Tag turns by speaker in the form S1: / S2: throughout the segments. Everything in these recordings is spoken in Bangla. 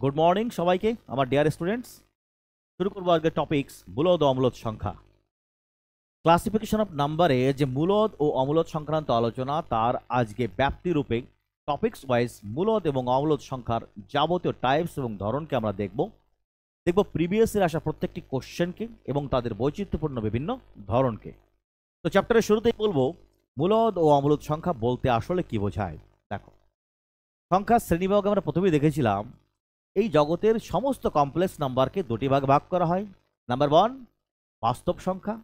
S1: গুড মর্নিং সবাইকে আমার ডিয়ার স্টুডেন্টস। শুরু করবো আজকের টপিকস মূলদ ও অমূলদ সংখ্যা। ক্লাসিফিকেশন অফ নাম্বারে যে মূলদ ও অমূলদ সংক্রান্ত আলোচনা তার আজকে ব্যাপ্তি রূপে টপিকস ওয়াইজ মূলদ এবং অমূলদ সংখ্যার যাবতীয় টাইপস এবং ধরনকে আমরা দেখব প্রিভিয়াস এর আসা প্রত্যেকটি কোশ্চেনকে এবং তাদের বৈচিত্র্যপূর্ণ বিভিন্ন ধরনকে। তো চ্যাপ্টারের শুরুতেই বলবো মূলদ ও অমূলদ সংখ্যা বলতে আসলে কি বোঝায়। দেখো, সংখ্যার শ্রেণীবিভাগ আমরা প্রথমেই দেখেছিলাম এই জগতের সমস্ত কমপ্লেক্স নাম্বারকে দুটি ভাগে ভাগ করা হয়। নাম্বার 1 বাস্তব সংখ্যা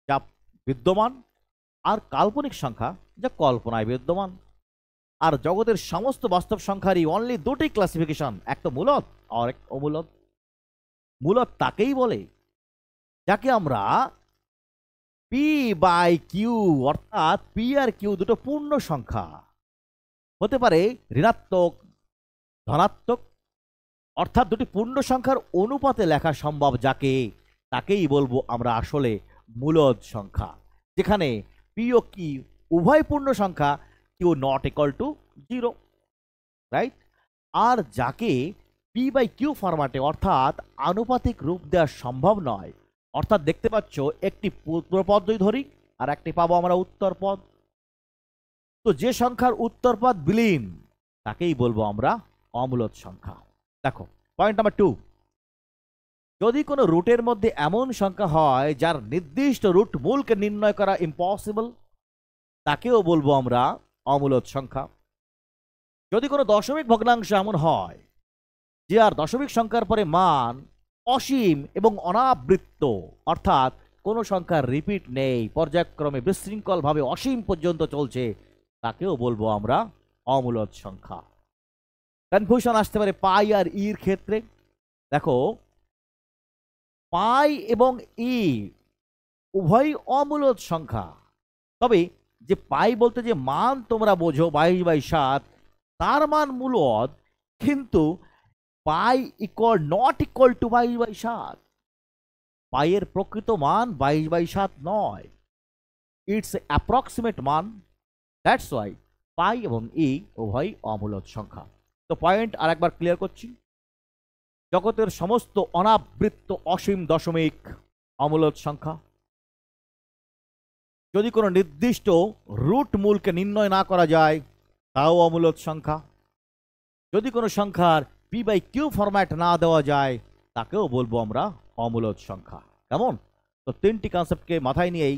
S1: যা বিদ্যমান, আর কাল্পনিক সংখ্যা যা কল্পনায় বিদ্যমান। আর জগতের সমস্ত বাস্তব সংখ্যারই অনলি দুটি ক্লাসিফিকেশন, একটা মূলদ আর এক অমূলদ। মূলদ তাকেই বলে যাকে আমরা পি বাই কিউ, অর্থাৎ পি আর কিউ দুটো পূর্ণ সংখ্যা হতে পারে ঋণাত্মক ধনাত্মক, অর্থাৎ দুটি পূর্ণ সংখ্যার অনুপাতে লেখা সম্ভব, তাকেই বলবো আমরা আসলে মূলদ সংখ্যা, যেখানে পি ও কি উভয় পূর্ণ সংখ্যা, Q not equal to 0, right. আর যাকে পি বাই কিউ ফরম্যাটে অর্থাৎ আনুপাতিক রূপ দেওয়া সম্ভব নয়, অর্থাৎ দেখতে পাচ্ছ একটি পূর্বপদ যদি ধরি আর একটি পাবো আমরা উত্তর পদ, তো যে সংখ্যার উত্তর পদ বিলীন তাকেই বলবো আমরা অমূলদ সংখ্যা। দেখো পয়েন্ট নাম্বার 2, যদি কোনো রুটের মধ্যে এমন সংখ্যা হয় যার নির্দিষ্ট রুট মূলকে নির্ণয় করা ইম্পসিবল, তাকেও বলবো আমরা অমূলদ সংখ্যা। যদি কোনো দশমিক ভগ্নাংশ এমন হয় যে আর দশমিক সংখ্যার পরে মান অসীম এবং অনাবৃত্ত, অর্থাৎ কোনো সংখ্যার রিপিট নেই, পর্যায়ক্রমে বিশৃঙ্খলভাবে অসীম পর্যন্ত চলছে, তাকেও বলবো আমরা অমূলদ সংখ্যা। কনফিউশন আসতে পারে পাই আর ইর ক্ষেত্রে। দেখো, পাই এবং ই উভয় অমূলদ সংখ্যা, তবে যে পাই বলতে যে মান তোমরা বোঝো 22/7, তার মান মূলদ, কিন্তু পাই নট ইকুয়াল টু 22/7। পাইয়ের প্রকৃত মান 22/7 নয়, ইটস অ্যাপ্রক্সিমেট মান। দ্যাটস ওয়াই পাই এবং ই উভয় অমূলদ সংখ্যা। তো পয়েন্ট আর একবার ক্লিয়ার করছি, জগতের সমস্ত অনাবৃত্ত অসীম দশমিক অমূলদ সংখ্যা। যদি কোনো নির্দিষ্ট রুট মূলকে নির্ণয় না করা যায় তাও অমূলদ সংখ্যা। যদি কোনো সংখ্যার পি বাই কিউ ফরম্যাট না দেওয়া যায় তাকেও বলবো আমরা অমূলদ সংখ্যা। কেমন? তো তিনটি কনসেপ্টকে মাথায় নিয়েই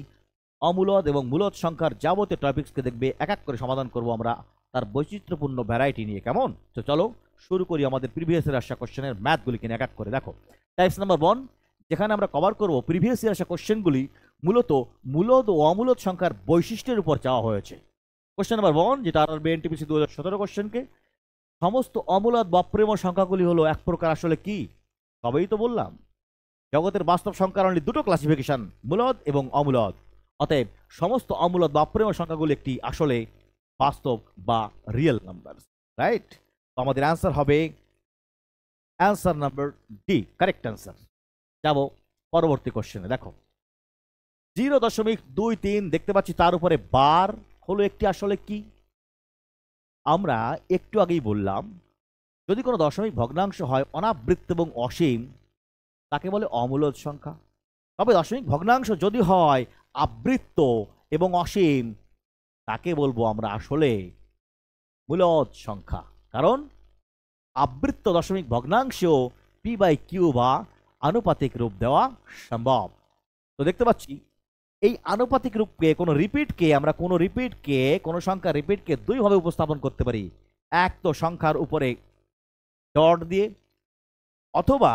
S1: অমূলদ এবং মূলদ সংখ্যার যাবতীয় টপিক্সকে দেখবে এক এক করে সমাধান করব আমরা তার বৈচিত্র্যপূর্ণ ভ্যারাইটি নিয়ে। কেমন? তো চলো শুরু করি আমাদের প্রিভিয়াস এর আসা কোশ্চেনের ম্যাথগুলিকে এক এক করে। দেখো, টাইপস নাম্বার 1, যেখানে আমরা কভার করব প্রিভিয়াস এর আসা কোশ্চেনগুলি মূলত মূলদ ও অমূলদ সংখ্যার বৈশিষ্ট্যের উপর চাওয়া হয়েছে। কোশ্চেন নাম্বার 1, যেটা আরআরবি এনটিপিসি 2017 কোশ্চেনকে, সমস্ত অমূলদ বা অপ্রিম সংখ্যাগুলি হলো এক প্রকার আসলে কি? সবই তো বললাম, জগতের বাস্তব সংখ্যার অনলি দুটো ক্লাসিফিকেশন, মূলদ এবং অমূলদ। অতএব সমস্ত অমূলদ বা অপ্রিম সংখ্যাগুলি একটি আসলে বাস্তব বা রিয়েল নাম্বার, রাইট। তো আমাদের অ্যান্সার হবে answer number D, correct answer. যাব পরবর্তী কোশ্চেনে। দেখো, 0.23 দেখতে পাচ্ছি, তার উপরে বার হলো একটি আসলে কি? আমরা একটু আগেই বললাম, যদি কোনো দশমিক ভগ্নাংশ হয় অনাবৃত্ত এবং অসীম তাকে বলে অমূলদ সংখ্যা। তবে দশমিক ভগ্নাংশ যদি হয় আবৃত্ত এবং অসীম তাকে বলবো আমরা আসলে মূলদ সংখ্যা, কারণ আবৃত্ত দশমিক ভগ্নাংশেও পি বাই কিউ বা আনুপাতিক রূপ দেওয়া সম্ভব। তো দেখতে পাচ্ছি এই আনুপাতিক রূপকে কোনো সংখ্যার রিপিটকে দুইভাবে উপস্থাপন করতে পারি। এক তো সংখ্যার উপরে ডট দিয়ে, অথবা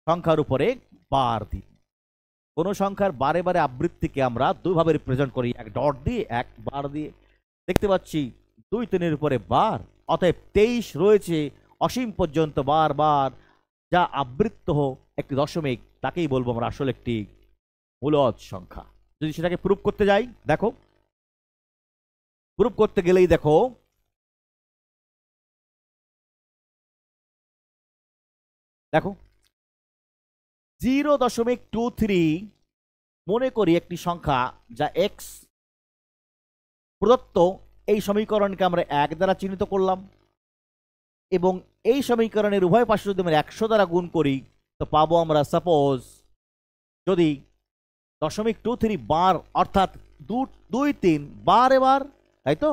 S1: সংখ্যার উপরে বার দিয়ে। কোন সংখ্যার বারে বারে আবৃত্তিকে আমরা দুইভাবে রিপ্রেজেন্ট করি, এক ডট দিয়ে এক বার দিয়ে। দেখতে পাচ্ছি 2-3 উপরে বার, অতএব 23 রয়েছে অসীম পর্যন্ত বার, যা আবৃত্ত একটি দশমিক, তাকেই বলবো আমরা আসলে একটি মূলদ সংখ্যা। যদি সেটাকে প্রুফ করতে যাই, দেখো প্রুফ করতে গেলেই দেখো, দেখো 0.23 মনে করি একটি সংখ্যা যা এক্স প্রদত্ত। এই সমীকরণকে আমরা 1 দ্বারা চিহ্নিত করলাম। এবং এই সমীকরণের উভয় পাশে যদি আমরা 100 দ্বারা গুণ করি তো পাবো আমরা সাপোজ যদি 0.23 বার অর্থাৎ 2-3 বার এবার, তাই তো?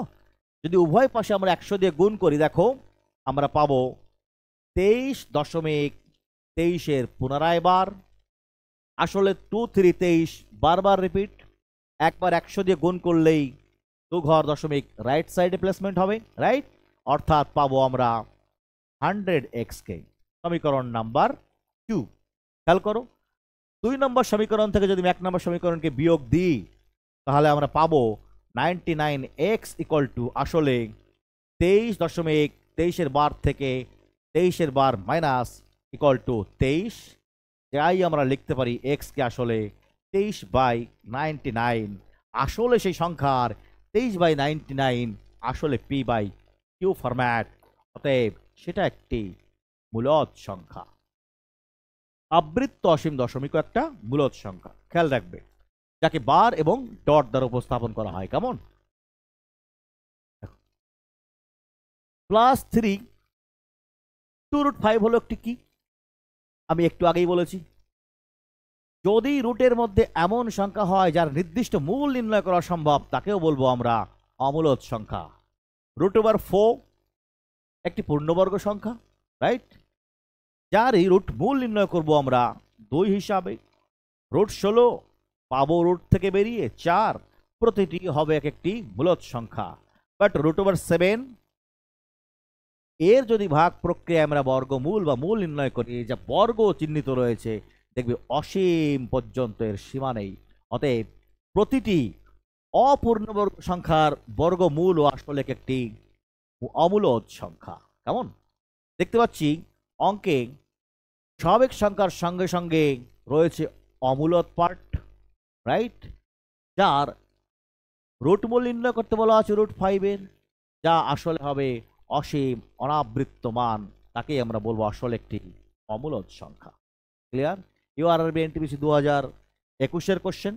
S1: যদি উভয় পাশে আমরা 100 দিয়ে গুণ করি দেখো আমরা পাবো 23.23 পুনরায় বার। আসলে 23 বারবার রিপিট, একবার 100 দিয়ে গুণ করলেই 2 ঘর দশমিক রাইট সাইডে প্লেসমেন্ট হবে, রাইট? অর্থাৎ পাবো আমরা 100x কে। সমীকরণ নাম্বার 2। খেয়াল করো 2 নম্বর সমীকরণ থেকে যদি আমি 1 নম্বর সমীকরণকে বিয়োগ দিই তাহলে আমরা পাবো 99x ইকুয়াল টু আসলে 23.23 এর বার থেকে 23 এর বার মাইনাস ইকুয়াল টু 23, যাই আমরা লিখতে পারি x কে আসলে 23/99। আসলে সেই সংখ্যার 23/99 আসলে p/q ফরম্যাট, অতএব সেটা একটি মূলদ সংখ্যা। আবৃত্ত অসীম দশমিক একটা মূলদ সংখ্যা, খেয়াল রাখবে, যাকে বার এবং ডট দ্বারা উপস্থাপন করা হয়। কেমন? +3 2√5 হলো একটি কি? আমি একটু আগেই বলেছি, যদি রুটের মধ্যে এমন সংখ্যা হয় যার নির্দিষ্ট মূল নির্ণয় করা সম্ভব তাকেও বলবো আমরা অমূলদ সংখ্যা। √4 একটি পূর্ণবর্গ সংখ্যা, রাইট? যারই রুট মূল নির্ণয় করব আমরা 2 হিসাবে। √16 পাবো রুট থেকে বেরিয়ে 4, প্রতিটি হবে এক একটি মূলদ সংখ্যা। বাট √7 এর যদি ভাগ প্রক্রিয়া আমরা বর্গমূল বা মূল নির্ণয় করি, যা বর্গ চিহ্নিত রয়েছে, দেখবে অসীম পর্যন্ত এর সীমা নেই। অতএব প্রতিটি অপূর্ণবর্গ সংখ্যার বর্গমূল আসলে একটি অমূলদ সংখ্যা। কেমন? দেখতে পাচ্ছি অঙ্কে স্বাভাবিক সংখ্যার সঙ্গে সঙ্গে রয়েছে অমূলদ পার্ট, রাইট? যার রুটমূল নির্ণয় করতে বলা আছে √5 এর, যা আসলে হবে অসীম অনাবৃত্ত মান, তাকেই আমরা বলবো আসলে একটি অমূলদ সংখ্যা। ক্লিয়ার? URRB NTPC 2021 question.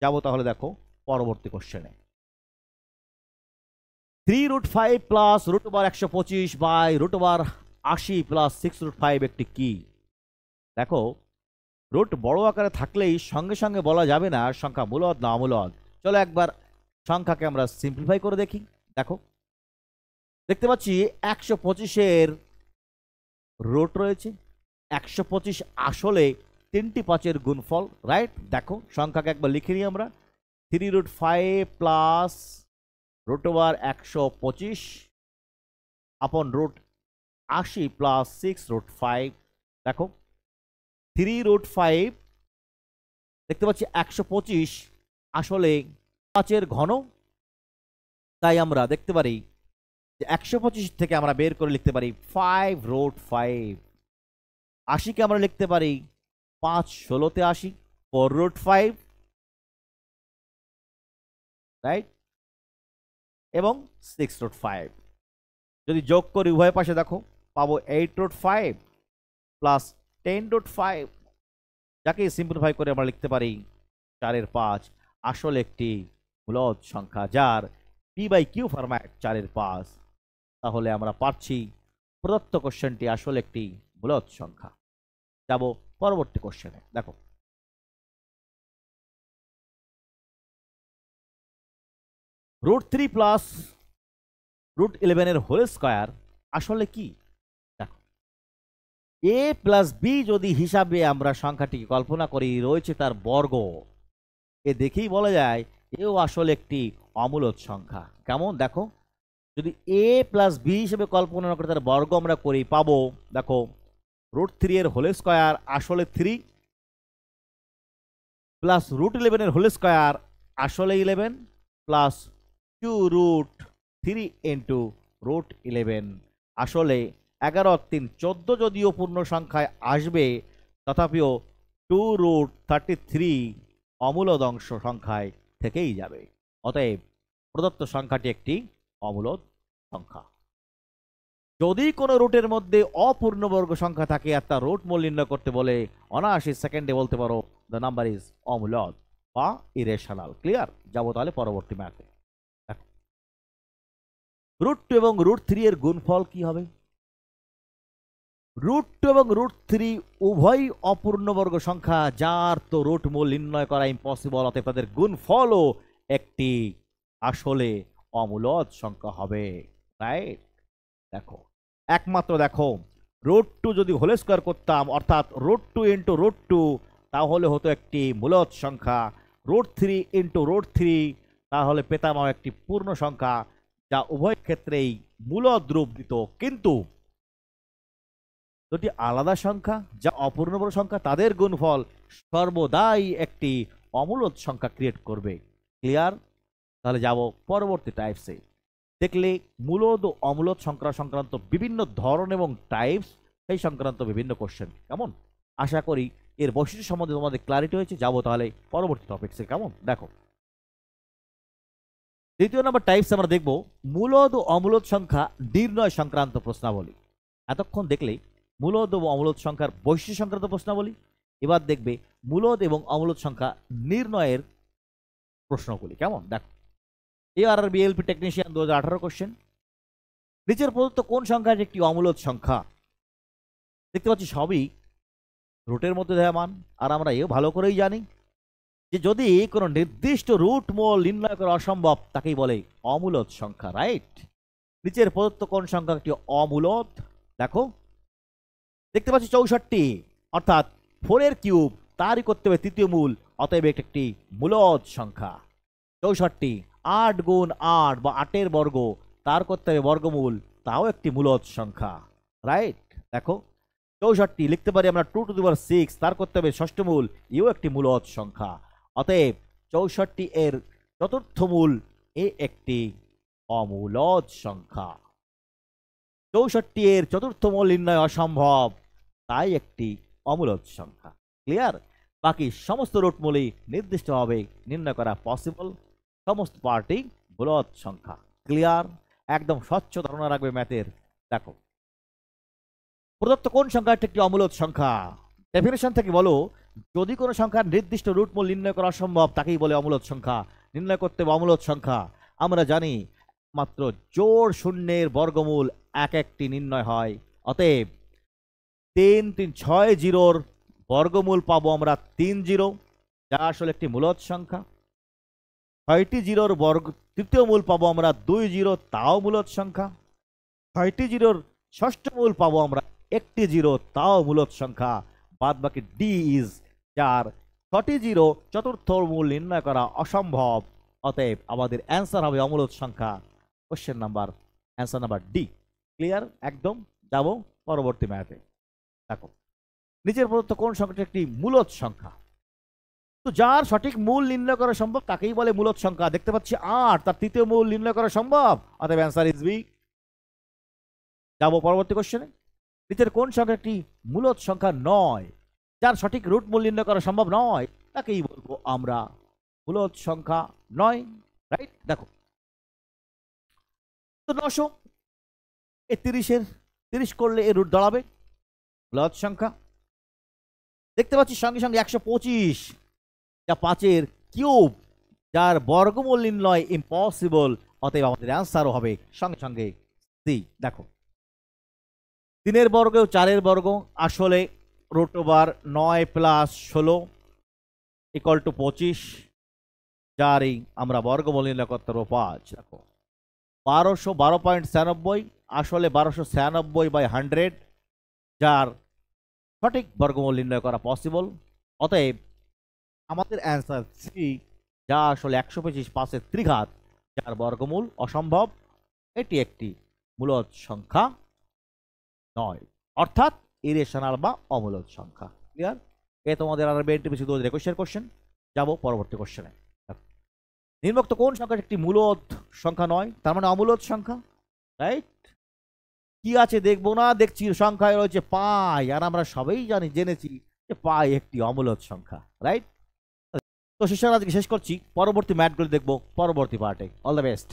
S1: যাবো তাহলে দেখো পরবর্তী কোশ্চেনে। 3√5 প্লাস √125/√80 প্লাস 6√5 একটি কি? দেখো রুট বড় আকারে থাকলেই সঙ্গে সঙ্গে বলা যাবে না সংখ্যা মূলদ না অমূলদ। চলো একবার সংখ্যাকে আমরা সিম্পলিফাই করে দেখি। দেখো দেখতে পাচ্ছি 125-এর রুট রয়েছে। 125 আসলে 3টি 5-এর গুণফল, রাইট? দেখো সংখ্যাকে একবার লিখে নিই আমরা। 3√5 প্লাস √125 আপন √80 প্লাস 6√5। দেখো 3√5 দেখতে পাচ্ছি 125 আসলে 5-এর ঘন, তাই আমরা দেখতে পারি যে 125 থেকে আমরা বের করে লিখতে পারি 5√5। 80 কে আমরা লিখতে পারি 5/16 80, 4√5, রাইট? এবং 6√5 যদি যোগ করি উভয় পাশে দেখো পাবো 8√5 প্লাস 10.5, যাকে সিম্পলিফাই করে আমরা লিখতে পারি 4/5 আসলে একটি মূলদ সংখ্যা, যার p/q ফরম্যাট 4/5। তাহলে আমরা পাচ্ছি প্রদত্ত কোশ্চেনটি আসলে একটি মূলদ সংখ্যা। যাব পরবর্তী কোশ্চেনে। দেখো √3 প্লাস √11 এর হোল স্কয়ার আসলে কি? দেখো a প্লাস b যদি হিসাবে আমরা সংখ্যাটিকে কল্পনা করি, রয়েছে তার বর্গ, এ দেখেই বলা যায় এও আসলে একটি অমূলদ সংখ্যা। কেমন? দেখো যদি a প্লাস b হিসেবে কল্পনা করে তার বর্গ আমরা করি পাবো, দেখো √3 এর হোল স্কয়ার আসলে 3 প্লাস √11 এর হোল স্কয়ার আসলে 11 প্লাস 2√3 ইন্টু √11 আসলে 11 × 3 = 14, যদিও পূর্ণ সংখ্যায় আসবে তথাপিও 2√33 অমূলদ অংশ সংখ্যায় থেকেই যাবে। অতএব প্রদত্ত সংখ্যাটি একটি অমূলদ সংখ্যা। যদি কোনো রুটের মধ্যে অপূর্ণবর্গ সংখ্যা থাকে আর তার রুট মূল নির্ণয় করতে বলে, অনায়াসে সেকেন্ডে বলতে পারো দ্য নাম্বার ইজ অমূলদ বা ইরেশনাল। ক্লিয়ার? যাবো তাহলে পরবর্তী ম্যাথে। √2 এবং √3 এর গুণফল কি হবে? √2 এবং √3 উভয় অপূর্ণবর্গ সংখ্যা, যার তো রুটমূল নির্ণয় করা ইম্পসিবল, অতএব তাদের গুণফলও একটি আসলে অমূলদ সংখ্যা হবে। রাইট? দেখো, একমাত্র দেখো, √2 যদি হোল স্কয়ার করতাম, অর্থাৎ √2 ইন্টু √2, তাহলে হতো একটি মূলদ সংখ্যা। √3 ইন্টু √3, তাহলে পেতাম একটি পূর্ণ সংখ্যা, যা উভয় ক্ষেত্রেই মূলদ রূপ দিত। কিন্তু দুটি আলাদা সংখ্যা যা অপূর্ণবর্গ সংখ্যা, তাদের গুণফল সর্বদাই একটি অমূলদ সংখ্যা ক্রিয়েট করবে। ক্লিয়ার? তাহলে যাব পরবর্তী টাইপসে। দেখলে মূলদ ও অমূলদ সংখ্যা সংক্রান্ত বিভিন্ন ধরন এবং টাইপস, সেই সংক্রান্ত বিভিন্ন কোশ্চেন। কেমন? আশা করি এর বৈশিষ্ট্য সম্বন্ধে তোমাদের ক্লারিটি হয়েছে। যাবো তাহলে পরবর্তী টপিকসে। কেমন? দেখো, দ্বিতীয় নম্বর টাইপস আমরা দেখব মূলদ ও অমূলদ সংখ্যা নির্ণয় সংক্রান্ত প্রশ্নাবলী। এতক্ষণ দেখলে মূলদ ও অমূলদ সংখ্যার বৈশিষ্ট্য সংক্রান্ত প্রশ্নাবলী। এবার দেখবে মূলদ এবং অমূলদ সংখ্যা নির্ণয়ের প্রশ্নগুলি। কেমন? দেখো, ARR BLP টেকনিশিয়ান 2018 কোশ্চেন। নিচের প্রদত্ত কোন সংখ্যাটি একটি অমূলদ সংখ্যা? দেখতে পাচ্ছি সবই রুটের মধ্যে দেওয়া মান, আর আমরা এও ভালো করেই জানি যে যদি কোনো নির্দিষ্ট রুট মূল নির্ণয় করা অসম্ভব, তাকেই বলে অমূলদ সংখ্যা। রাইট? নিচের প্রদত্ত কোন সংখ্যা একটি অমূলদ? দেখো, দেখতে পাচ্ছি 64, অর্থাৎ 4 এর কিউব, তারই করতে হবে তৃতীয় মূল, অতএব একটি মূলদ সংখ্যা। 64 8 গুণ 8 বা 8 এর বর্গ, তার করতে হবে বর্গমূল, তাও একটি মূলদ সংখ্যা। রাইট? দেখো, 64 লিখতে পারি আমরা 2 টু দি পাওয়ার 6, তার করতে হবে ষষ্ঠ মূল, এও একটি মূলদ সংখ্যা। অতএব 64 এর চতুর্থ মূল এ একটি অমূলদ সংখ্যা। 64 এর চতুর্থ মূল নির্ণয় অসম্ভব, তাই একটি অমূলদ সংখ্যা। ক্লিয়ার? বাকি সমস্ত রুট মূলই নির্দিষ্টভাবে নির্ণয় করা পসিবল, সমস্ত পার্টি মূলদ সংখ্যা। ক্লিয়ার? একদম স্বচ্ছ ধারণা রাখবে ম্যাথের। দেখো, প্রদত্ত কোন সংখ্যাটি একটি অমূলদ সংখ্যা? ডেফিনেশন থেকে বলো, যদি কোনো সংখ্যার নির্দিষ্ট রুট মূল নির্ণয় করা অসম্ভব, তাকেই বলে অমূলদ সংখ্যা। নির্ণয় করতে হবে অমূলদ সংখ্যা। আমরা জানি মাত্র জোড় শূন্যের বর্গমূল এক একটি নির্ণয় হয়। অতএব 3 3 6 জিরোর বর্গমূল পাবো আমরা 3 জিরো, যা আসলে একটি মূলদ সংখ্যা। 6টি জিরোর বর্গ তৃতীয় মূল পাবো আমরা 2 জিরো, তাও মূলদ সংখ্যা। 6টি জিরোর ষষ্ঠ মূল পাবো আমরা 1টি জিরো, তাও মূলদ সংখ্যা। বাদ বাকি ডি ইজ, যার 6টি জিরো চতুর্থ মূল নির্ণয় করা অসম্ভব, অতএব আমাদের অ্যান্সার হবে অমূলদ সংখ্যা। Question number, answer number D. Clear? একদম। যাব পরবর্তী ম্যাথে। দেখো, নিচের প্রদত্ত কোন সংখ্যাটি একটি মূলদ সংখ্যা? তো যার সঠিক মূল নির্ণয় করা সম্ভব, তাকেই বলে মূলদ সংখ্যা। দেখতে পাচ্ছি 8, তার তৃতীয় মূল নির্ণয় করা সম্ভব, অতএব অ্যান্সার ইজ বি। যাব পরবর্তী কোশ্চেনে। নিচের কোন সংখ্যাটি মূলদ সংখ্যা নয়? যার সঠিক রুট মূল নির্ণয় করা সম্ভব নয়, তাকেই বলবো আমরা মূলদ সংখ্যা নয়। রাইট? দেখো, তো 900 এ 30 করলে এর রুট দাঁড়াবে মূলদ সংখ্যা। দেখতে পাচ্ছি সঙ্গে সঙ্গে 125, যা 5 কিউব, যার বর্গমূল নির্ণয় ইম্পসিবল, অতএব আমাদের অ্যান্সারও হবে সঙ্গে সঙ্গে সি। দেখো, 3 বর্গ 4 বর্গ আসলে √9 + 16 = 25, যারই আমরা বর্গমূল নির্ণয় করতে পারবো 5। দেখো, 1212.96 আসলে 1296/100, যার সঠিক বর্গমূল নির্ণয় করা পসিবল, অতএব আমাদের অ্যান্সার সি, যা আসলে 125 5-এর ত্রিঘাত, যার বর্গমূল অসম্ভব, এটি একটি মূলদ সংখ্যা নয়, অর্থাৎ ইরেশনাল বা অমূলদ সংখ্যা। ক্লিয়ার? এ তোমাদের আর বিএনটিপিসি 2021 কোশ্চেন। যাব পরবর্তী কোশ্চেনে। নিম্নোক্ত কোন সংখ্যাটি একটি মূলদ সংখ্যা নয়, তার মানে অমূলদ সংখ্যা? রাইট? কি আছে দেখবো না, দেখছি সংখ্যায় রয়েছে পাই, আর আমরা সবাই জেনেছি যে পাই একটি অমূলদ সংখ্যা। রাইট? তো শেষ আজকে শেষ করছি, পরবর্তী ম্যাথগুলো দেখবো পরবর্তী পার্টে। All the best.